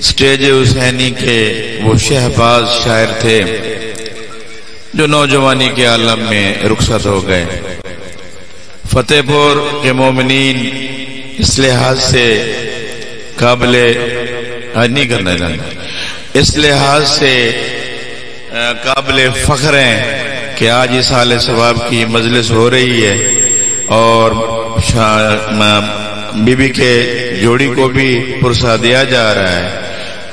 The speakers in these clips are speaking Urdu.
سٹیج حسینی کے وہ شہباز شاعر تھے جو نوجوانی کے عالم میں رخصت ہو گئے۔ فتح پور کے مومنین اس لحاظ سے قابل نہیں کرنا چاہتا، اس لحاظ سے قابل فخر ہیں کہ آج اس سال ثواب کی مجلس ہو رہی ہے اور بی بی کے جوڑی کو بھی پرسہ دیا جا رہا ہے۔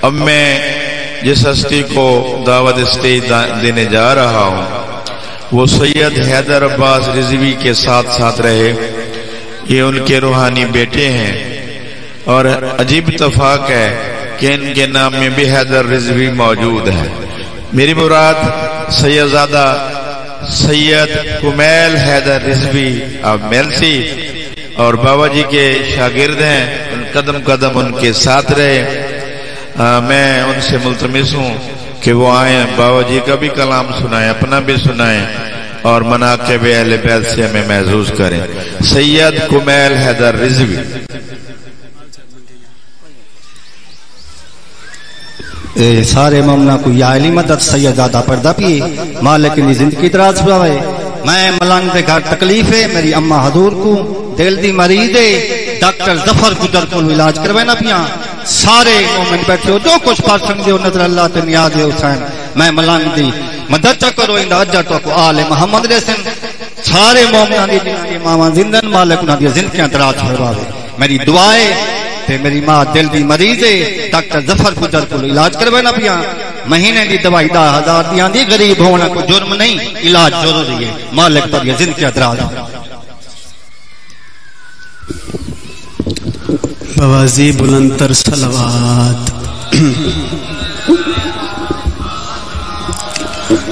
اب میں جس ہستی کو دعوت اسٹیج دینے جا رہا ہوں وہ سید حیدر عباس رضوی کے ساتھ ساتھ رہے، یہ ان کے روحانی بیٹے ہیں، اور عجیب اتفاق ہے کہ ان کے نام میں بھی حیدر رضوی موجود ہے۔ میری مراد سیدزادہ سید کمیل حیدر رضوی اب میلسی اور بابا جی کے شاگرد ہیں، قدم قدم ان کے ساتھ رہے۔ میں ان سے ملتمس ہوں کہ وہ آئیں، بابا جی کا بھی کلام سنائیں، اپنا بھی سنائیں اور مناقب اہل بیت سے ہمیں محظوظ کریں۔ سید کمیل حیدر رضوی۔ سارے ممنا کو یا علی مدد سیدزادہ پردہ پیے، مالک نے زندگی دراز پاوے۔ میں ملنگ دے گھر تکلیف ہے، میری اما حضور کو دل دی مریض ہے، ڈاکٹر ظفر گجر کو علاج کروانا پیا۔ سارے مومن بیٹھے ہو، جو کچھ پڑھ سکتے ہو نظر اللہ تے نیاز ہے حسین، میں ملنگ دی مدد کرو، اندہ اجر تو کو آل محمد رسن سارے مومنان دی ماما زندن، مالک نہ دی زندگیاں دراز پاوے۔ میری دعائیں تے میری ماں دل دی مریض ہے، ڈاکٹر ظفر گجر کو علاج کروانا پیا۔ مہینے دی دوائی 10,000 دیاں دی، غریب ہونا کو جرم نہیں، علاج ضروری ہے، مالک پر یہ زندگیاں دراز۔ بوازی بلند تر صلوات۔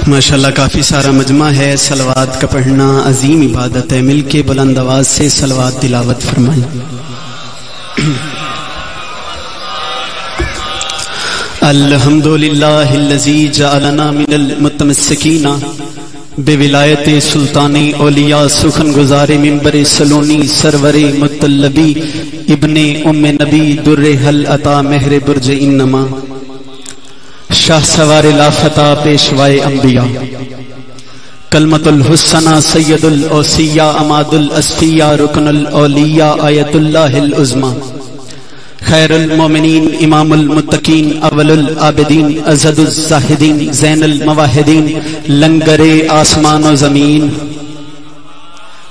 ماشاءاللہ کافی سارا مجمع ہے، صلوات کا پڑھنا عظیم عبادت ہے، مل کے بلند آواز سے صلوات تلاوت فرمائیں۔ الحمدللہ الذی جعلنا من المتمسکین بولایت سلطانی اولیاء سخن گزار منبر سلونی سرور مطلبی ابن ام نبی در حل عطا مہر برج انما شاہ سوار لافتہ پیشوائے انبیاء کلمت الحسنہ سید الاوصیاء اماد الاسفیاء رکن الاولیاء آیت اللہ العظمی خیر المومنین امام المتقین اول العابدین ازہد الزاہدین زین المواحدین لنگر آسمان و زمین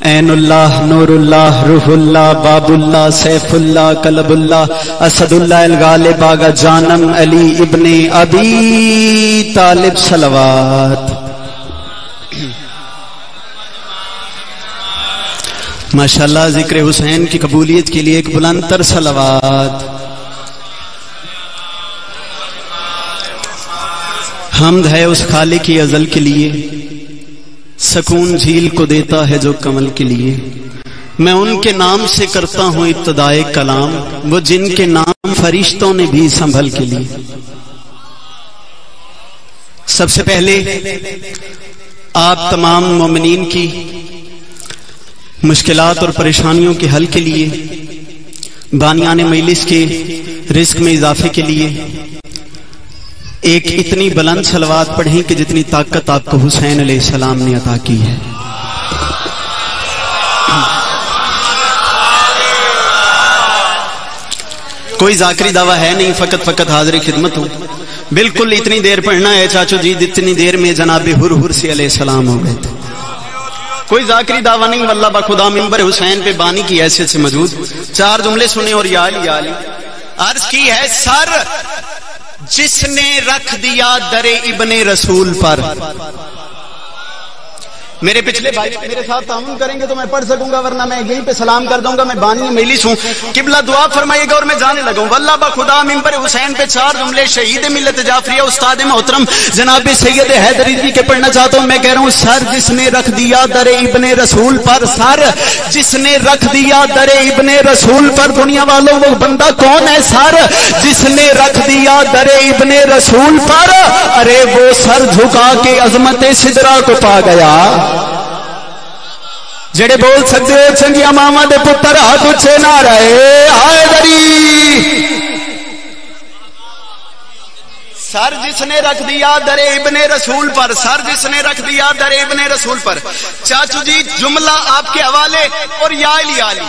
عین اللہ نور اللہ روح اللہ باب اللہ سیف اللہ کلب اللہ اسد اللہ الغالب آغا جانم علی ابن ابی طالب صلوات۔ ماشاءاللہ ذکر حسین کی قبولیت کے لیے ایک بلند تر صلوات۔ حمد ہے اس خالق کی ازل کے لیے، سکون جھیل کو دیتا ہے جو کمل کے لیے۔ میں ان کے نام سے کرتا ہوں ابتدائے کلام، وہ جن کے نام فرشتوں نے بھی سنبھل کے لیے۔ سب سے پہلے آپ تمام مومنین کی مشکلات اور پریشانیوں کے حل کے لیے، بانیان مجلس کے رزق میں اضافے کے لیے ایک اتنی بلند صلوات پڑھیں کہ جتنی طاقت آپ کو حسین علیہ السلام نے عطا کی ہے۔ کوئی ذاکری دعویٰ ہے نہیں، فقط حاضر خدمت ہوں۔ بالکل اتنی دیر پڑھنا ہے چاچو جی جتنی دیر میں جناب ہر سے علیہ السلام ہو گئے تھے۔ کوئی ذاکری دعویٰ نہیں، واللہ بخدا منبر حسین پہ بانی کی حیثیت سے موجود 4 جملے سنے اور یا علی عرض کی ہے، سر جس نے رکھ دیا در ابن رسول پر۔ میرے پچھلے بھائی میرے ساتھ تعاون کریں گے تو میں پڑھ سکوں گا، ورنہ میں یہیں پہ سلام کر دوں گا۔ میں بانی مجلس ہوں، قبلہ دعا فرمائیے گا اور میں جانے لگا ہوں۔ واللہ بخدا منبر حسین پہ 4 جملے شہید ملت جعفریہ استاد محترم جناب سید حیدری جی کے پڑھنا چاہتا ہوں۔ میں کہہ رہا ہوں، سر جس نے رکھ دیا در ابن رسول پر، سر جس نے رکھ دیا در ابن رسول پر۔ دنیا والوں وہ بندہ کون ہے؟ سر جس نے رکھ دیا در ابن رسول پر، ارے وہ سر جھکا کے عظمت سدرا کو پا گیا۔ جڑے بول سکتے ہو چنگیا ماما دے پتر ہاتھ اچھے نہ رہے حیدری۔ سر جس نے رکھ دیا در ابن رسول پر، سر جس نے رکھ دیا در ابن رسول پر. چاچو جی جملہ آپ کے حوالے اور یا علی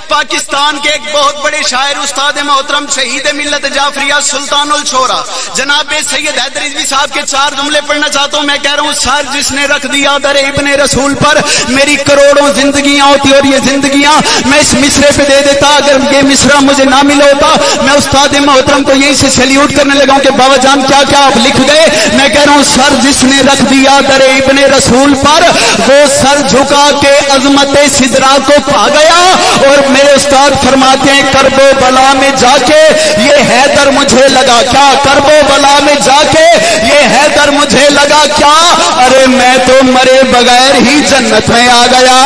پاکستان کے ایک بہت بڑے شاعر استاد محترم شہید ملت جعفریہ سلطان الشورا جناب سید حیدر رضوی صاحب کے 4 جملے پڑھنا چاہتا ہوں. میں کہہ رہا ہوں سر جس نے رکھ دیا در ابن رسول پر، میری کروڑوں زندگیاں ہوتی اور یہ زندگیاں میں اس مصرے پہ دے دیتا. اگر یہ مصرع مجھے نہ ملا ہوتا میں استاد محترم کو یہیں سے سیلیوٹ کرنے لگا کہ بابا جان کیا کیا آپ لکھ گئے. میں کہہ رہا ہوں سر جس نے رکھ دیا در ابن رسول پر، وہ سر جھکا کے عظمت سدرا کو پا گیا. اور میرے استاد فرماتے ہیں کرب و بلا میں جا کے یہ حیدر مجھے لگا کیا، کرب و بلا میں جا کے یہ حیدر مجھے لگا کیا، ارے میں تو مرے بغیر ہی جنت میں آ گیا.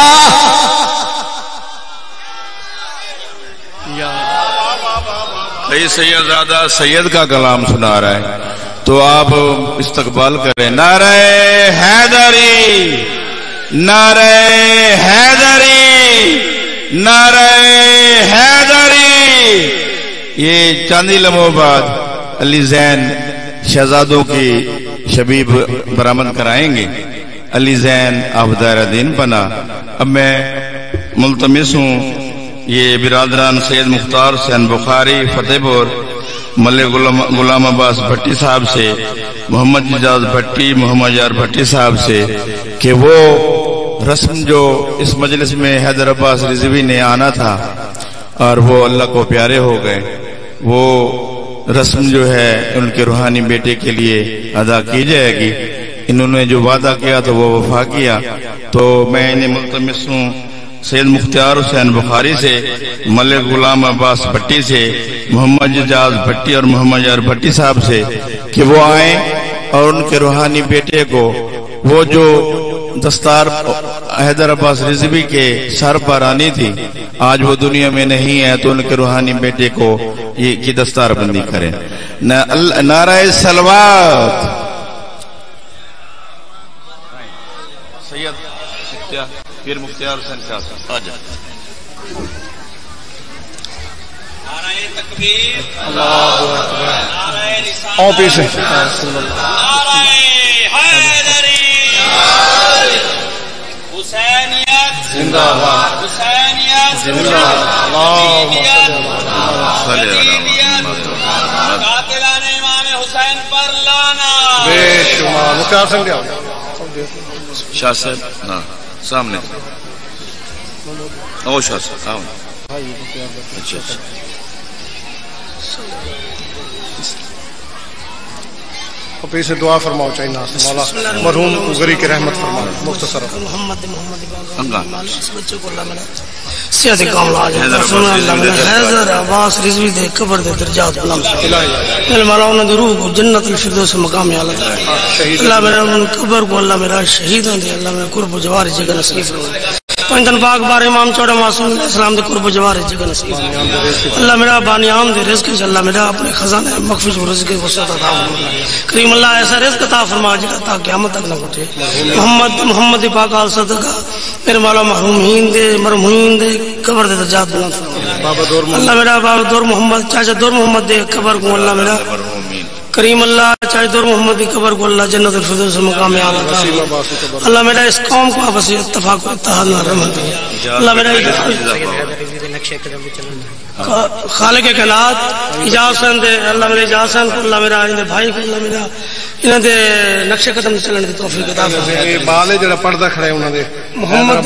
سیدزادہ سید کا کلام سنا رہا ہے تو آپ استقبال کریں. نعرہ حیدری، نعرہ حیدری، نعرہ حیدری. یہ چاندی لمحوں بعد علی زین شہزادوں کی شبیب برآمد کرائیں گے. علی زین آبدار دین پناہ. اب میں ملتمس ہوں یہ برادران سید مختار حسین بخاری فتح پور ملک غلام عباس بھٹی صاحب سے، محمد اجاز بھٹی، محمد یار بھٹی صاحب سے کہ وہ رسم جو اس مجلس میں حیدر عباس رضوی نے آنا تھا اور وہ اللہ کو پیارے ہو گئے، وہ رسم جو ہے ان کے روحانی بیٹے کے لیے ادا کی جائے گی. انہوں نے جو وعدہ کیا تو وہ وفا کیا. تو میں انہیں ملتمس ہوں سید مختار حسین بخاری سے، ملک غلام عباس بھٹی سے، محمد اجاز بھٹی اور محمد یار بھٹی صاحب سے کہ وہ آئیں اور ان کے روحانی بیٹے کو وہ جو دستار حیدر عباس رضوی کے سر پر آنی تھی آج وہ دنیا میں نہیں ہے تو ان کے روحانی بیٹے کو یہ کی دستار بندی کریں. نعرہ صلوات. سید پیر مختار حسین صاحب آ جائیں. نعرہ تکبیر، اللہ اکبر، نعرہ رسالت، نعرہ حیدری، حسینیت زندہ باد، حسینیت زندہ باد، قاتلان امام حسین پر لانا بے شمار. مختار صاحب شاہ صاحب ہاں سامنے او شاہ صاحب. اچھا اچھا اپنے سے دعا فرماؤ چاہیے مولا مرحوم غری کی رحمت فرماؤ. مختصر محمد بچوں کو اللہ ملا صحت کاملہ حیدر عباس رضوی دے قبر دے درجات بلند اللہ مولا انہاں دی روح کو جنت الفردوس مقام اعلی اللہ میرا ان قبر کو اللہ میرا شہیداں دے اللہ میرا قرب و جوار جگہ نصیب فرمائے. پنجن پاک بار امام چوڑا معصوم علیہ السلام دے قرب و جوار جگہ نصیب اللہ میرا بانیام دے رزق اللہ میرا اپنے خزانہ مخفی و رزق وسعت عطا فرمائے. کریم اللہ ایسا رزق عطا فرما جڑا تا قیامت تک نہ گھٹے. محمد پاک آل صدقہ میرے مولا مرحومین دے قبر دے درجات بلند فرما. اللہ میرا بابا دور محمد چاچا دور محمد دے قبر کو اللہ میرا کریم اللہ چاہے دور محمد کی قبر کو اللہ جنت الفردوس مقام اعلی عطا. اللہ میرا اس قوم کو آپس اتفاق و اتحاد نہ رحمت اللہ میرا خالق کائنات اجاز حسین دے اللہ میرے اجاز حسین کو اللہ میرا ان بھائی کو اللہ میرا انہاں دے نقش قدم چلن دی توفیق عطا فرمائے. بال جڑا پڑھدا کھڑے انہاں دے محمد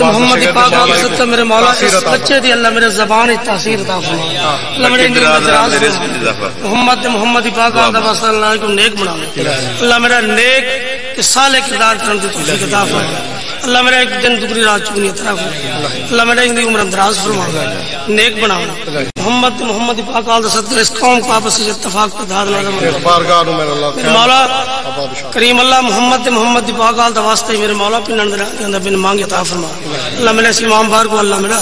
پاک عزت میرے مولا اس بچے دی اللہ میرے زبان تاثیر عطا فرمائے. اللہ میرے محمد پاک کا واسطہ اللہ کو نیک بناوے. اللہ میرا نیک کہ صالح کردار کرن دی توفیق عطا فرمائے. اللہ میرا ایک دن دگنی رات چگنی طرح فرمائے. اللہ میرا ایک عمر دراز فرمائے نیک بناوے. محمد پاک آل صدقہ اس قوم کو آپس سے اتفاق پر دھار میرے مولا کریم اللہ محمد پاک آل دا واسطے میرے مولا پنڈ بن مانگے عطا فرما. اللہ میرے اس امام بار کو اللہ میرا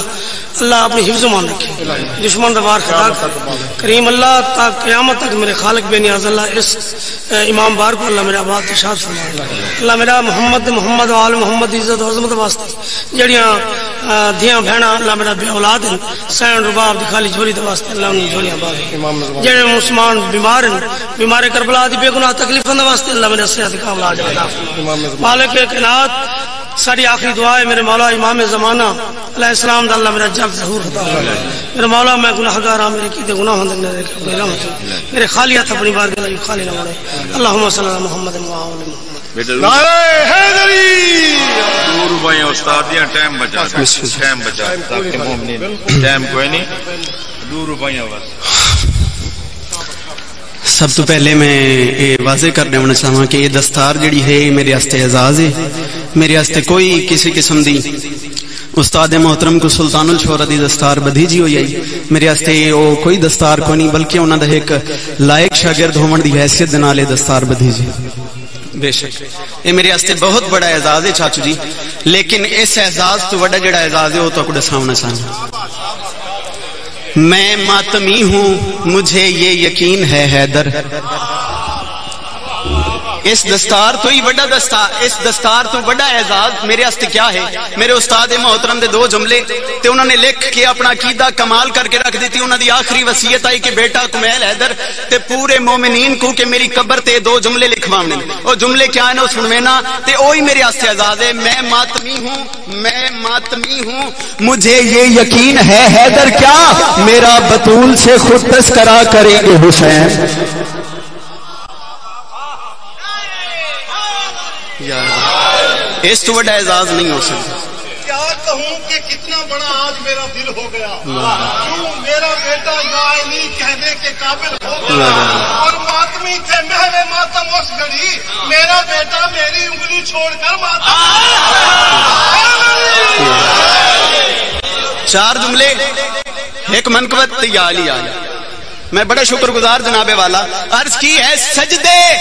اللہ اپنی حفظ و مان رکھے دشمن دوار خطا کریم اللہ تا قیامت تک میرے خالق بے نیاز اللہ اس امام بار کو اللہ میرا آباد ارشاد فرما. اللہ میرا محمد و آل محمد عزت و عظمت واسطے جڑیاں دیاں بہنا اللہ میرا بے اولاد ہیں سین رباب دی خالی جھولی دے واسطے اللہ انہاں جھولیاں باز جڑے مسلمان بیمار ہیں بیمار کربلا دی بے گناہ تکلیفاں دے واسطے اللہ میرے صحت کاملہ عاجل عطا فرما مالک کائنات ساری آخری دعا ہے میرے مولا امام زمانہ علیہ السلام دا اللہ میرا جلد ظہور عطا فرما میرے مولا میں گناہگار ہوں میرے کیتے گناہ ہوندے میرے خالی ہاتھ اپنی بارگاہ میں خالی نہ ہوئے اللہم صلی اللہ محمد و آل محمد نعرہ حیدری دور بھائی استاد دیاں ٹائم بچا تاکہ مومنین ٹائم کوئی نہیں دور بھائی بس سب تو پہلے میں یہ واضح کرنے ہونا چاہوں کہ یہ دستار جڑی ہے میرے واسطے اعزاز ہے میرے واسطے کوئی کسی قسم دی استاد محترم کو سلطان الشورا دی دستار بدھی جی ہوئی آئی میرے واسطے وہ کوئی دستار کو نہیں بلکہ انہوں نے ایک لائق شاگرد ہون دی حیثیت دے نال دستار بدھی جی بے شک یہ میرے واسطے بہت بڑا اعزاز ہے چاچو جی لیکن اس اعزاز تو بڑا جڑا اعزاز ہے وہ تو کچھ سامنے سامنے میں ماتمی ہوں مجھے یہ یقین ہے حیدر اس دستار تو ہی بڑا دستار اس دستار تو بڑا اعزاز میرے واسطے کیا ہے میرے استاد محترم دے دو جملے تے انہوں نے لکھ کے اپنا عقیدہ کمال کر کے رکھ دیتی انہوں دی آخری وصیت آئی کہ بیٹا کمیل حیدر تے پورے مومنین کو کہ میری قبر تے دو جملے لکھوانے وہ جملے کیا ہیں وہ سنوینا تے وہی میرے واسطے اعزاز ہے میں ماتمی ہوں مجھے یہ یقین ہے حیدر کیا میرا بطول سے خود تذکرہ کریں گے حسین اس تو بڑا اعزاز نہیں ہو سکتا کیا کہوں کہ کتنا بڑا آج میرا دل ہو گیا کیوں میرا بیٹا نائنی کہنے کے قابل ہو گیا اور ماتمی تھے محو ماتم اس گھڑی میرا بیٹا میری انگلی چھوڑ کر ماتم چار جملے ایک منقبت تیالی آلی میں بڑا شکر گزار جناب والا عرض کی ہے سجدے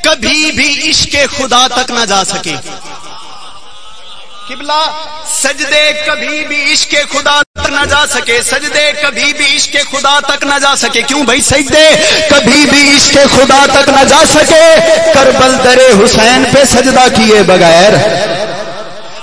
کبھی بھی عشق خدا تک نہ جا سکے قبلہ سجدے کبھی بھی عشق خدا تک نہ جا سکے سجدے کبھی بھی عشق خدا تک نہ جا سکے کیوں بھائی سجدے کبھی بھی عشق خدا تک نہ جا سکے کربل در حسین پہ سجدہ کیے بغیر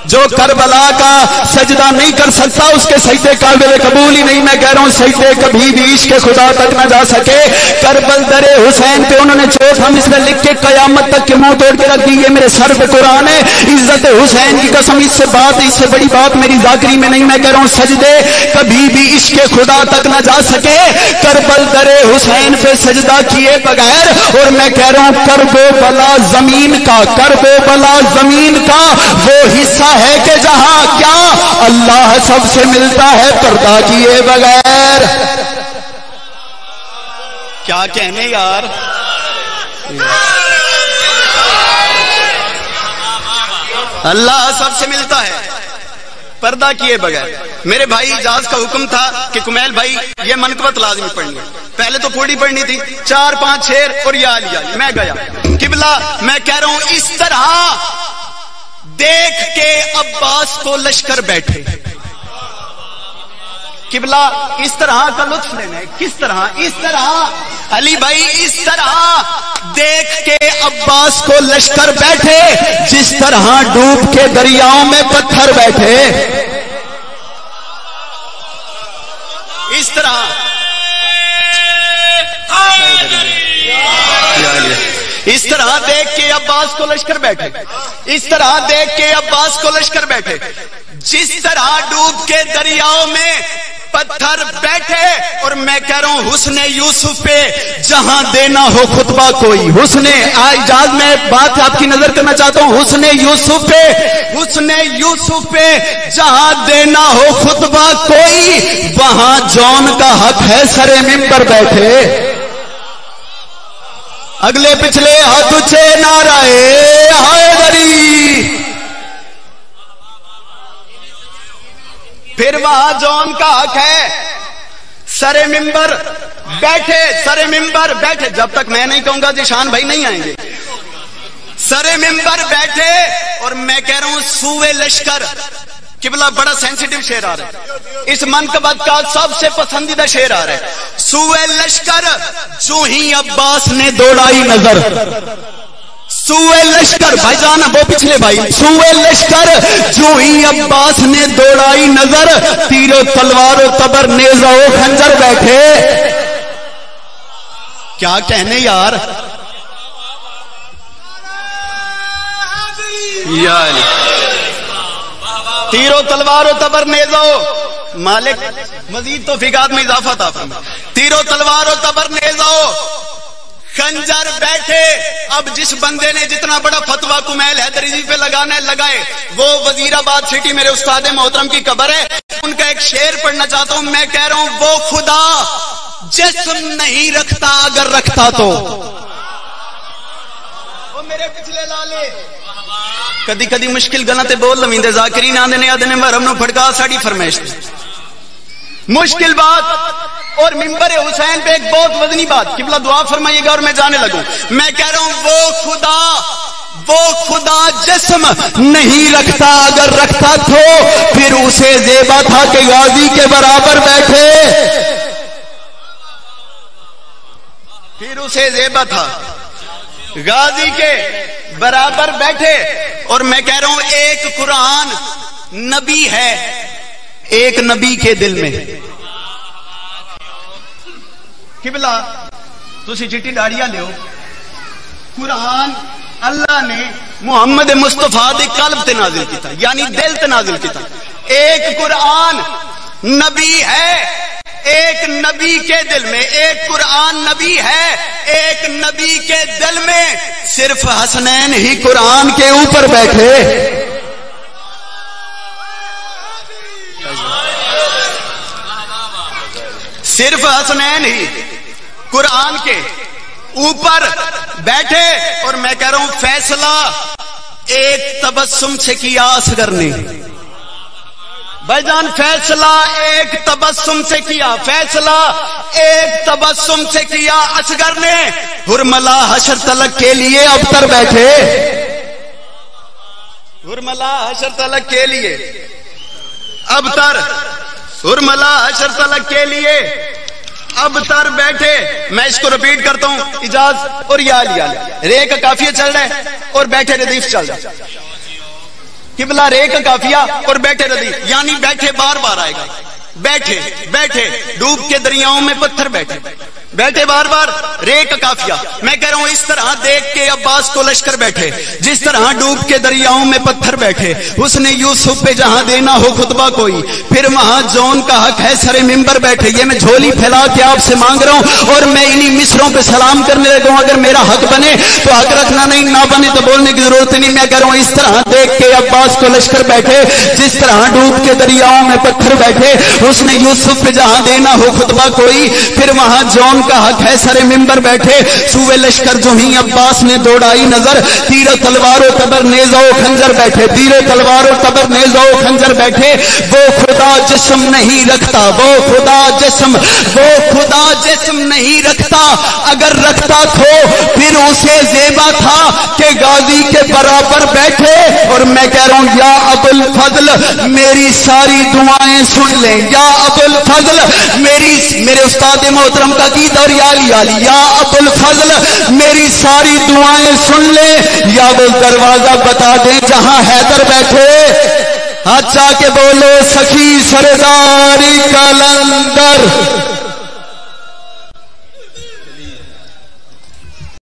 جو کربلا کا سجدہ نہیں کر سکتا اس کے سجدے قابل قبول ہی نہیں میں کہہ رہا ہوں سجدے کبھی بھی عشق خدا تک نہ جا سکے کربل در حسین پہ انہوں نے چوٹ ہم اس میں لکھ کے قیامت تک کے منہ توڑ کے رکھ دی یہ میرے سر پہ قرآن ہے عزت حسین کی قسم اس سے بڑی بات میری ذاکری میں نہیں میں کہہ رہا ہوں سجدے کبھی بھی عشق خدا تک نہ جا سکے کربل در حسین پہ سجدہ کیے بغیر اور میں کہہ رہا ہوں کرب و بلا زمین کا وہ حصہ ہے کہ جہاں کیا اللہ سب سے ملتا ہے پردہ کیے بغیر کیا کہنے یار اللہ سب سے ملتا ہے پردہ کیے بغیر میرے بھائی اجاز کا حکم تھا کہ کمیل بھائی یہ منقبت لازمی پڑھنی پہلے تو پوڑی پڑھنی تھی 4-5 شعر اور یا میں گیا قبلہ میں کہہ رہا ہوں اس طرح دیکھ کے عباس کو لشکر بیٹھے قبلہ اس طرح کا لطف لینا ہے کس طرح اس طرح علی بھائی اس طرح دیکھ کے عباس کو لشکر بیٹھے جس طرح ڈوب کے دریاؤں میں پتھر بیٹھے اس طرح اس طرح دیکھ کے عباس کو لشکر بیٹھے اس طرح دیکھ کے عباس کو لشکر بیٹھے جس طرح ڈوب کے دریاؤں میں پتھر بیٹھے اور میں کہہ رہا ہوں حسن یوسف پہ جہاں دینا ہو خطبہ کوئی حسن اجاز میں بات آپ کی نظر کرنا چاہتا ہوں حسن یوسف پہ جہاں دینا ہو خطبہ کوئی وہاں جون کا حق ہے سر ممبر بیٹھے اگلے پچھلے ہاتھ اچھے نعرہ حیدری پھر وہاں جون کا حق ہے سر ممبر بیٹھے جب تک میں نہیں کہوں گا جشان بھائی نہیں آئیں گے سر ممبر بیٹھے اور میں کہہ رہا ہوں سوئے لشکر قبلہ بڑا سینسیٹیو شعر آ رہا ہے اس منقبت کا سب سے پسندیدہ شعر آ رہا ہے سوئے لشکر جو ہی عباس نے دوڑائی نظر سوئے لشکر بھائی جان وہ پچھلے بھائی سوئے لشکر جو ہی عباس نے دوڑائی نظر تیرو تلوار و تبر نیزہ و خنجر بیٹھے. کیا کہنے یار تیرو تلوار و تبر نیزہ و مالک مزید توفیقات میں اضافہ تھا. تیرو تلوار و تبر نیزہ و خنجر بیٹھے. اب جس بندے نے جتنا بڑا فتویٰ کمیل حیدری جی پہ لگانا لگائے وہ وزیر آباد سٹی میرے استاد محترم کی قبر ہے. ان کا ایک شعر پڑھنا چاہتا ہوں. میں کہہ رہا ہوں وہ خدا جسم نہیں رکھتا اگر رکھتا تو. وہ میرے پچھلے لالے کدی کدی مشکل گلاں تے بول لویندے ذاکرین آندے نے آدھے نے محرم نو پھڑکا ساڈی فرمائش مشکل بات. اور منبر حسین پہ ایک بہت وزنی بات قبلہ دعا فرمائیے گا اور میں جانے لگوں. میں کہہ رہا ہوں وہ خدا جسم نہیں رکھتا اگر رکھتا تو پھر اسے زیبا تھا کہ غازی کے برابر بیٹھے. پھر اسے زیبا تھا غازی کے برابر بیٹھے. اور میں کہہ رہا ہوں ایک قرآن نبی ہے ایک نبی کے دل میں. قبلہ تسی چٹی ڈاڑیاں لیو. قرآن اللہ نے محمد مصطفیٰ دے قلب تے نازل کیتا یعنی دل تے نازل کیتا. ایک قرآن نبی ہے ایک نبی کے دل میں. ایک قرآن نبی ہے ایک نبی کے دل میں. صرف حسنین ہی قرآن کے اوپر بیٹھے. صرف حسنین ہی قرآن کے اوپر بیٹھے. اور میں کہہ رہا ہوں فیصلہ ایک تبسم سے کیا اصغر نے. بھائی جان فیصلہ ایک تبسم سے کیا. فیصلہ ایک تبسم سے کیا اصغر نے. حرملا حشر تلک کے لیے ابتر بیٹھے. حرملا حشر تلک کے لیے ابتر. حرملا حشر تلک کے لیے اب تر بیٹھے. میں اس کو ریپیٹ کرتا ہوں. اجاز اور یا رے کا کافیہ چل رہا ہے اور بیٹھے ردیف چل رہا ہے. قبلہ رے کا کافیہ اور بیٹھے ردیف یعنی بیٹھے بار بار آئے گا. بیٹھے بیٹھے ڈوب کے دریاؤں میں پتھر بیٹھے بیٹھے بار بار رے کا کافیہ. میں کہہ رہا ہوں اس طرح دیکھ کے عباس کو لشکر بیٹھے جس طرح ڈوب کے دریاؤں میں پتھر بیٹھے. اس نے یوسف پہ جہاں دینا ہو خطبہ کوئی پھر وہاں جون کا حق ہے سرے ممبر بیٹھے. یہ میں جھولی پھیلا کے آپ سے مانگ رہا ہوں اور میں انہی مصروں پہ سلام کرنے لگا ہوں. اگر میرا حق بنے تو حق رکھنا نہیں نہ بنے تو بولنے کی ضرورت نہیں. میں کہہ رہا ہوں اس طرح دیکھ کے عباس کو لشکر بیٹھے جس طرح ڈوب کے دریاؤں میں پتھر بیٹھے. اس نے یوسف پہ جہاں دینا ہو خطبہ کوئی پھر وہاں جون کا حق ہے سرے ممبر بیٹھے. سوئے لشکر جو ہی عباس نے دوڑائی نظر تیر و تلوار و تبر نیزہ و خنجر بیٹھے. تیر و تلوار و تبر نیزہ و خنجر بیٹھے. وہ خدا جسم نہیں رکھتا وہ خدا جسم نہیں رکھتا اگر رکھتا تو پھر اسے زیبا تھا کہ غازی کے برابر بیٹھے. اور میں کہہ رہا ہوں یا ابو الفضل میری ساری دعائیں سن لیں. یا ابو الفضل میرے استاد محترم کا کی اور یا ابو الفضل میری ساری دعائیں سن لے. یا وہ دروازہ بتا دیں جہاں حیدر بیٹھے. ہاتھ چاہ کے بولو سخی سرداری کلندر